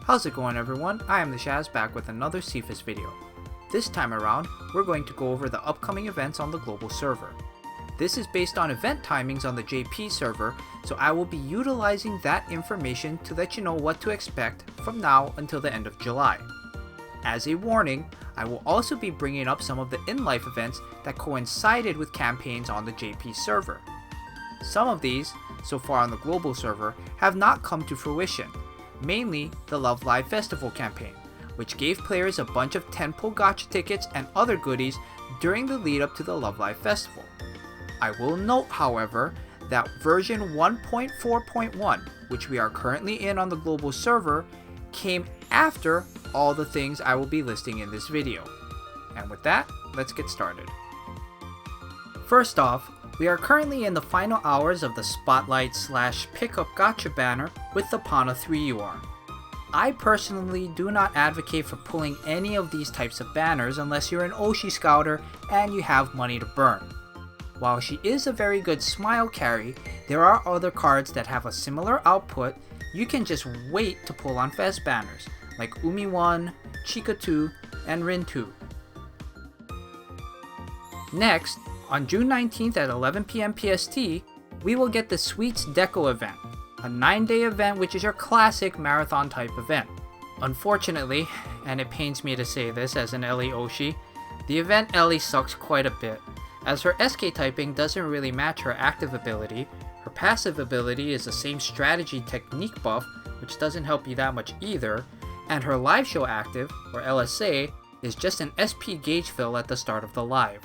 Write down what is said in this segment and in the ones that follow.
How's it going, everyone? I am the Shaz, back with another SIFAS video. This time around, we're going to go over the upcoming events on the global server. This is based on event timings on the JP server, so I will be utilizing that information to let you know what to expect from now until the end of July. As a warning, I will also be bringing up some of the in-life events that coincided with campaigns on the JP server. Some of these, so far on the global server, have not come to fruition. Mainly the Love Live Festival campaign, which gave players a bunch of tentpole gacha tickets and other goodies during the lead up to the Love Live Festival. I will note, however, that version 1.4.1, which we are currently in on the global server, came after all the things I will be listing in this video. And with that, let's get started. First off, we are currently in the final hours of the Spotlight / Pickup Gacha banner with the Pana 3 UR. I personally do not advocate for pulling any of these types of banners unless you're an Oshi scouter and you have money to burn. While she is a very good smile carry, there are other cards that have a similar output you can just wait to pull on Fest banners, like Umi 1, Chika 2, and Rin 2. Next, on June 19th at 11 PM PST, we will get the Sweets Deco event, a 9-day event which is your classic marathon type event. Unfortunately, and it pains me to say this as an Ellie Oshi, the event Ellie sucks quite a bit, as her SK typing doesn't really match her active ability, her passive ability is the same strategy technique buff, which doesn't help you that much either, and her live show active, or LSA, is just an SP gauge fill at the start of the live.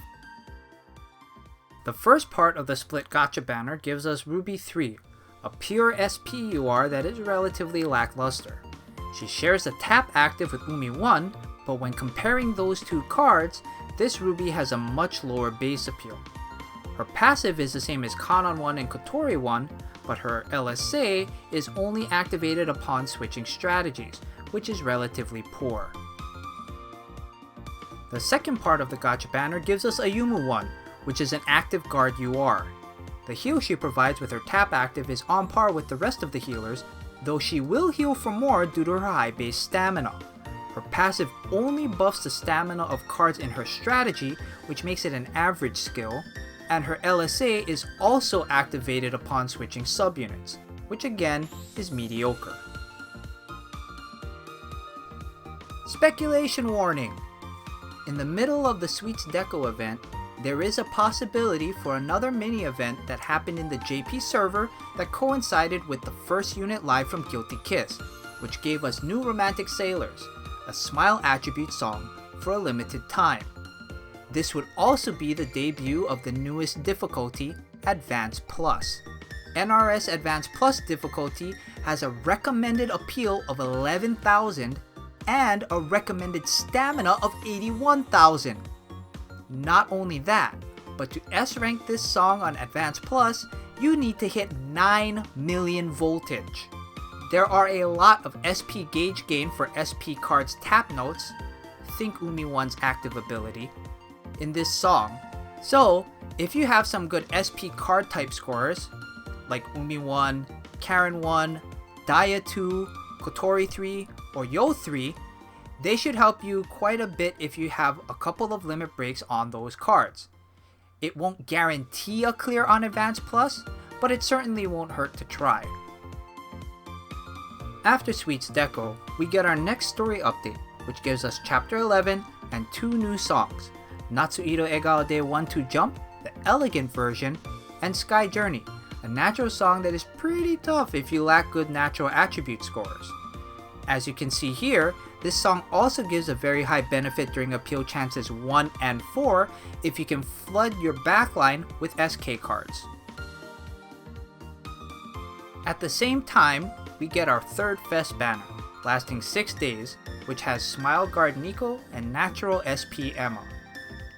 The first part of the split gacha banner gives us Ruby 3, a pure SP UR that is relatively lackluster. She shares a tap active with Umi 1, but when comparing those two cards, this Ruby has a much lower base appeal. Her passive is the same as Kanon 1 and Kotori 1, but her LSA is only activated upon switching strategies, which is relatively poor. The second part of the gacha banner gives us Ayumu 1, which is an active guard UR. The heal she provides with her tap active is on par with the rest of the healers, though she will heal for more due to her high base stamina. Her passive only buffs the stamina of cards in her strategy, which makes it an average skill, and her LSA is also activated upon switching subunits, which again is mediocre. Speculation warning! In the middle of the Sweets Deco event, there is a possibility for another mini event that happened in the JP server that coincided with the first unit live from Guilty Kiss, which gave us new Romantic Sailors, a smile attribute song, for a limited time. This would also be the debut of the newest difficulty, Advanced Plus. NRS Advanced Plus difficulty has a recommended appeal of 11,000 and a recommended stamina of 81,000. Not only that, but to S-rank this song on Advanced Plus, you need to hit 9 million voltage. There are a lot of SP gauge gain for SP cards tap notes, think Umi 1's active ability, in this song. So, if you have some good SP card type scorers, like Umi 1, Karen 1, Daya 2, Kotori 3, or Yo 3, they should help you quite a bit if you have a couple of limit breaks on those cards. It won't guarantee a clear on Advanced Plus, but it certainly won't hurt to try. After Sweets Deco, we get our next story update, which gives us Chapter 11 and 2 new songs, Natsuiro Egao de 1-2 Jump, the elegant version, and Sky Journey, a natural song that is pretty tough if you lack good natural attribute scores. As you can see here, this song also gives a very high benefit during appeal chances 1 and 4 if you can flood your backline with SK cards. At the same time, we get our third Fest banner, lasting 6 days, which has Smile Guard Nico and Natural SP Emma.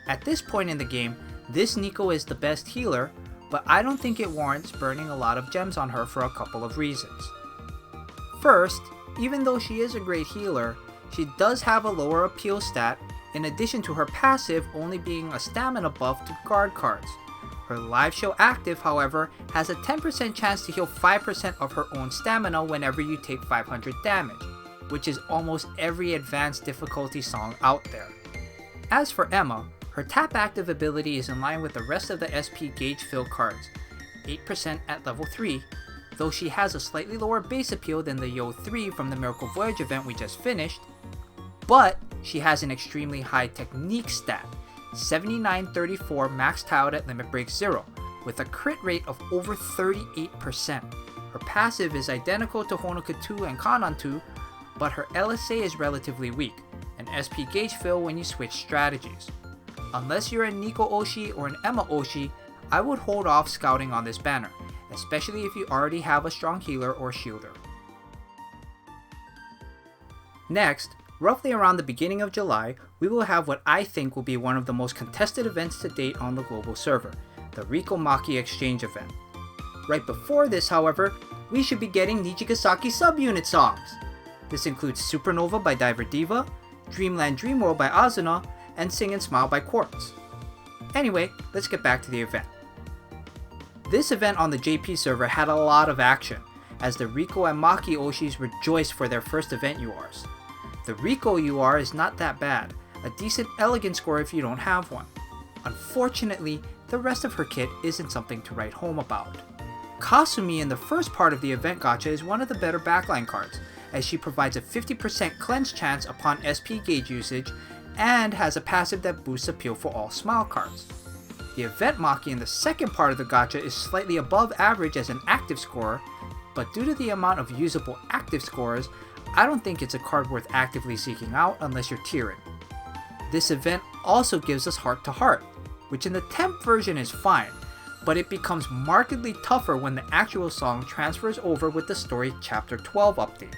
At this point in the game, this Nico is the best healer, but I don't think it warrants burning a lot of gems on her for a couple of reasons. First, even though she is a great healer, she does have a lower appeal stat, in addition to her passive only being a stamina buff to guard cards. Her live show active, however, has a 10% chance to heal 5% of her own stamina whenever you take 500 damage, which is almost every advanced difficulty song out there. As for Emma, her tap active ability is in line with the rest of the SP gauge fill cards, 8% at level 3, though she has a slightly lower base appeal than the Yo 3 from the Miracle Voyage event we just finished, but she has an extremely high technique stat, 7934 maxed out at limit break 0, with a crit rate of over 38%. Her passive is identical to Honoka 2 and Kanan 2, but her LSA is relatively weak, an SP gauge fill when you switch strategies. Unless you're a Nico Oshi or an Emma Oshi, I would hold off scouting on this banner, especially if you already have a strong healer or shielder. Next, roughly around the beginning of July, we will have what I think will be one of the most contested events to date on the global server, the Rico Maki exchange event. Right before this, however, we should be getting Nijigasaki subunit songs. This includes Supernova by Diver Diva, Dreamland Dreamworld by Azuna, and Sing and Smile by Quartz. Anyway, let's get back to the event. This event on the JP server had a lot of action, as the Rico and Maki Oshis rejoiced for their first event URs. The Rico UR is not that bad, a decent elegant score if you don't have one. Unfortunately, the rest of her kit isn't something to write home about. Kasumi in the first part of the event gacha is one of the better backline cards, as she provides a 50% cleanse chance upon SP gauge usage and has a passive that boosts appeal for all smile cards. The event Maki in the second part of the gacha is slightly above average as an active scorer, but due to the amount of usable active scores, I don't think it's a card worth actively seeking out unless you're tiering. This event also gives us Heart to Heart, which in the temp version is fine, but it becomes markedly tougher when the actual song transfers over with the story chapter 12 update.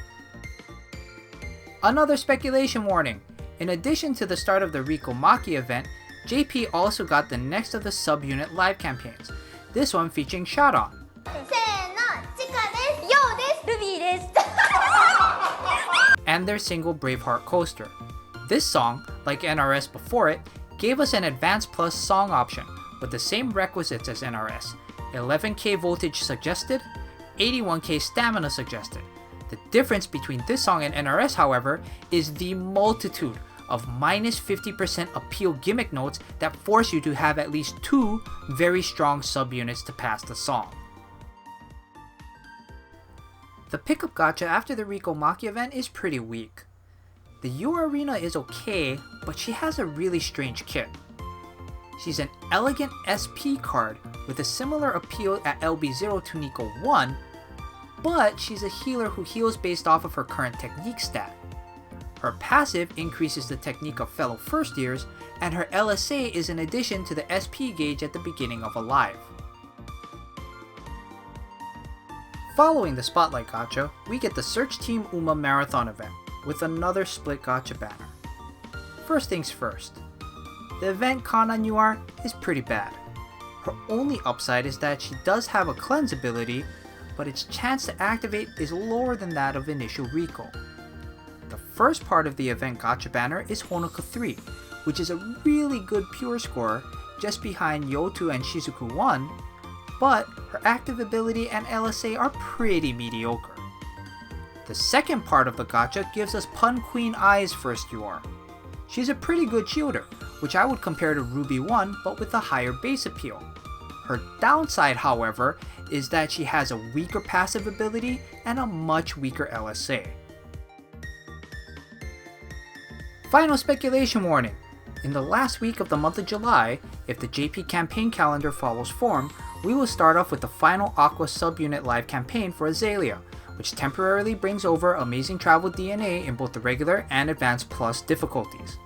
Another speculation warning! In addition to the start of the Rico Maki event, JP also got the next of the subunit live campaigns, this one featuring Sharon. And their single Braveheart coaster. This song, like NRS before it, gave us an Advanced Plus song option with the same requisites as NRS, 11k voltage suggested, 81k stamina suggested. The difference between this song and NRS, however, is the multitude of minus 50% appeal gimmick notes that force you to have at least 2 very strong subunits to pass the song. The pickup gacha after the Rico Maki event is pretty weak. The U Arena is okay, but she has a really strange kit. She's an elegant SP card with a similar appeal at LB0 to Nico 1, but she's a healer who heals based off of her current technique stat. Her passive increases the technique of fellow first years, and her LSA is an addition to the SP gauge at the beginning of a live. Following the Spotlight gacha, we get the Search Team Uma Marathon event, with another split gacha banner. First things first, the event Kanan UR is pretty bad. Her only upside is that she does have a cleanse ability, but its chance to activate is lower than that of initial Rico. The first part of the event gacha banner is Honoka 3, which is a really good pure score, just behind Yo2 and Shizuku 1, but her active ability and LSA are pretty mediocre. The second part of the gacha gives us Pun Queen Ai's first UR. She's a pretty good shielder, which I would compare to Ruby 1 but with a higher base appeal. Her downside, however, is that she has a weaker passive ability and a much weaker LSA. Final speculation warning! In the last week of the month of July, if the JP campaign calendar follows form, we will start off with the final Aqua subunit live campaign for Azalea, which temporarily brings over Amazing Travel DNA in both the regular and Advanced Plus difficulties.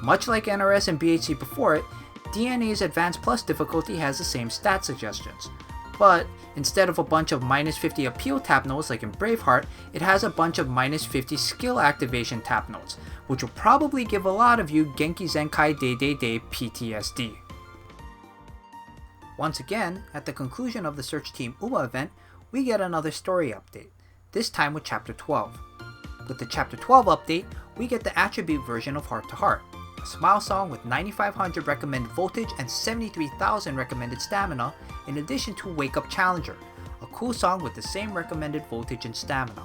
Much like NRS and BHC before it, DNA's Advanced Plus difficulty has the same stat suggestions, but instead of a bunch of minus 50 appeal tap notes like in Braveheart, it has a bunch of minus 50 skill activation tap notes, which will probably give a lot of you Genki Zenkai Day Day Day PTSD. Once again, at the conclusion of the Search Team Uma event, we get another story update, this time with Chapter 12. With the Chapter 12 update, we get the attribute version of Heart to Heart, a smile song with 9500 recommended voltage and 73,000 recommended stamina, in addition to Wake Up Challenger, a cool song with the same recommended voltage and stamina.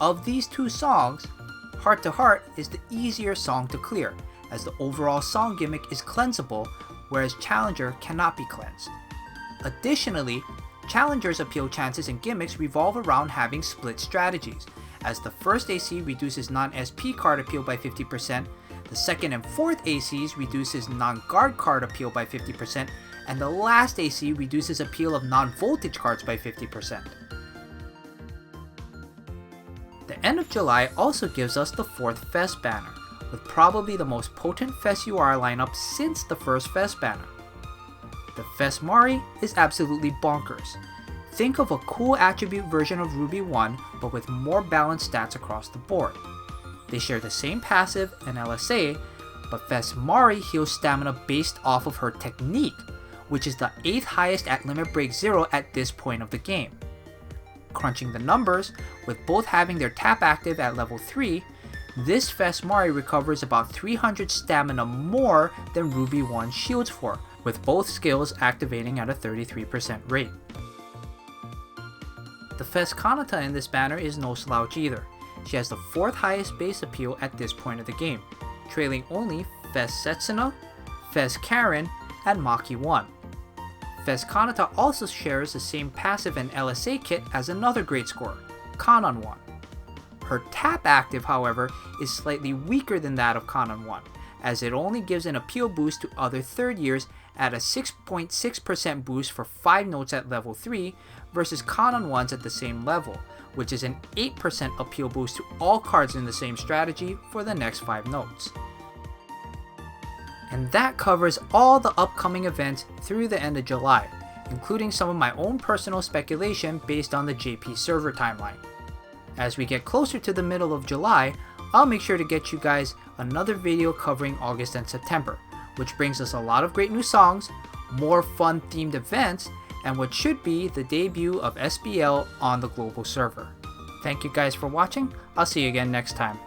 Of these two songs, Heart to Heart is the easier song to clear, as the overall song gimmick is cleansable, whereas Challenger cannot be cleansed. Additionally, Challenger's appeal chances and gimmicks revolve around having split strategies, as the first AC reduces non-SP card appeal by 50%, the second and fourth ACs reduces non-guard card appeal by 50%, and the last AC reduces appeal of non-voltage cards by 50%. The end of July also gives us the 4th Fest banner, with probably the most potent Fest UR lineup since the first Fest banner. The Fest Mari is absolutely bonkers. Think of a cool attribute version of Ruby 1, but with more balanced stats across the board. They share the same passive and LSA, but Fest Mari heals stamina based off of her technique, which is the 8th highest at limit break 0 at this point of the game. Crunching the numbers, with both having their tap active at level 3, this Fest Mari recovers about 300 stamina more than Ruby 1 shields for, with both skills activating at a 33% rate. The Fest Kanata in this banner is no slouch either. She has the 4th highest base appeal at this point of the game, trailing only Fest Setsuna, Fest Karen, and Maki 1. Fest Kanata also shares the same passive and LSA kit as another great scorer, Kanon 1. Her tap active, however, is slightly weaker than that of Kanon 1, as it only gives an appeal boost to other 3rd years at a 6.6% boost for 5 notes at level 3 versus Kanon 1's at the same level, which is an 8% appeal boost to all cards in the same strategy for the next 5 notes. And that covers all the upcoming events through the end of July, including some of my own personal speculation based on the JP server timeline. As we get closer to the middle of July, I'll make sure to get you guys another video covering August and September, which brings us a lot of great new songs, more fun themed events, and what should be the debut of SBL on the global server. Thank you guys for watching. I'll see you again next time.